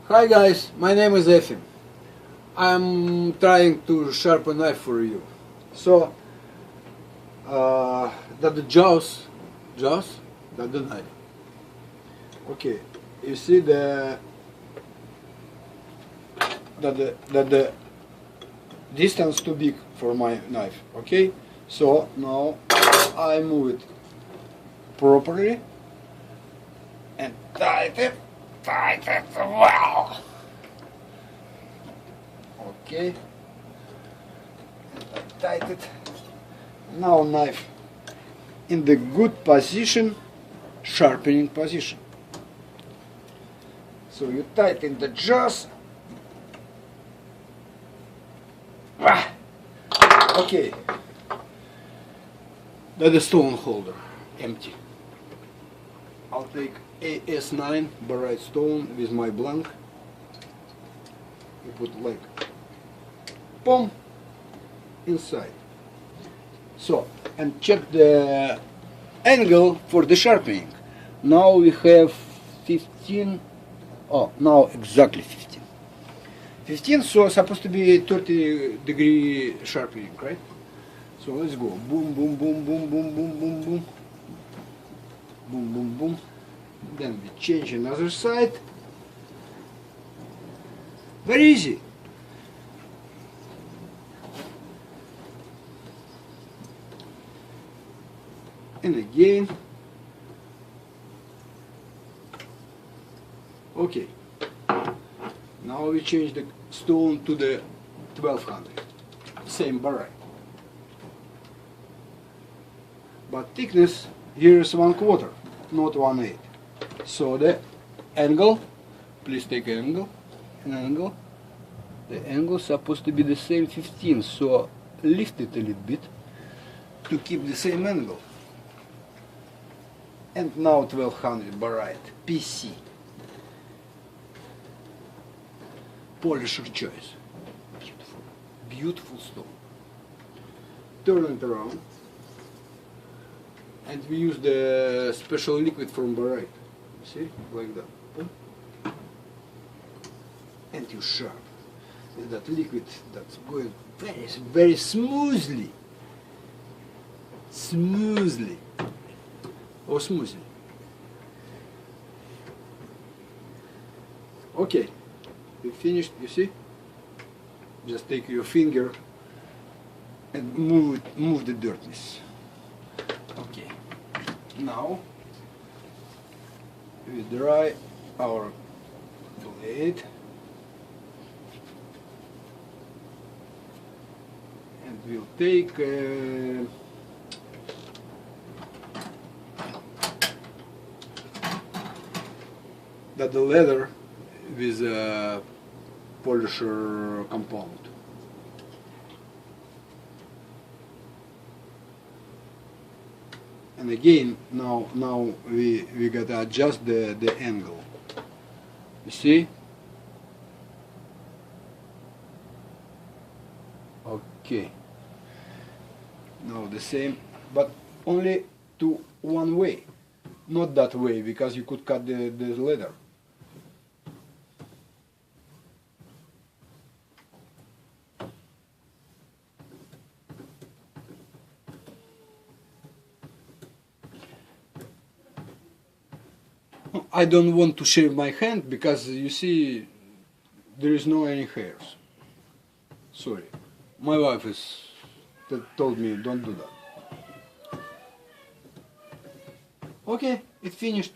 Hi guys, my name is Efim. I'm trying to sharpen a knife for you. So, that the jaws, that the knife. Okay, you see that the distance too big for my knife. Okay, so now I move it properly and tighten well. Okay, and I tighten it. Now knife in the good position, sharpening position. So you tighten the jaws. Okay, that's the stone holder, empty. I'll take AS9 barite stone with my blank. You put like boom inside. So, and check the angle for the sharpening. Now we have 15. Oh, now exactly 15. 15, so supposed to be 30-degree sharpening, right? So let's go. Boom, boom, boom, boom, boom, boom, boom, boom. Boom, boom, boom. Then we change another side. Very easy. And again. Okay. Now we change the stone to the 1200. Same barite. But thickness here is 1/4, not 1/8. So the angle, please take an angle. The angle is supposed to be the same 15, so lift it a little bit to keep the same angle. And now 1200 barite, PC. Polisher choice. Beautiful, beautiful stone. Turn it around. And we use the special liquid from barite. See? Like that. And you sharp. With that liquid that's going very, very smoothly. Smoothly. Or smoothly. Okay. You finished, you see? Just take your finger and move the dirtiness. Okay. Now we dry our blade and we'll take the leather with a polisher compound. And again, now we gotta adjust the angle. You see? Okay. Now the same, but only to one way, not that way, because you could cut the leather. I don't want to shave my hand because you see there is no any hairs. Sorry, my wife told me don't do that. Okay, it finished.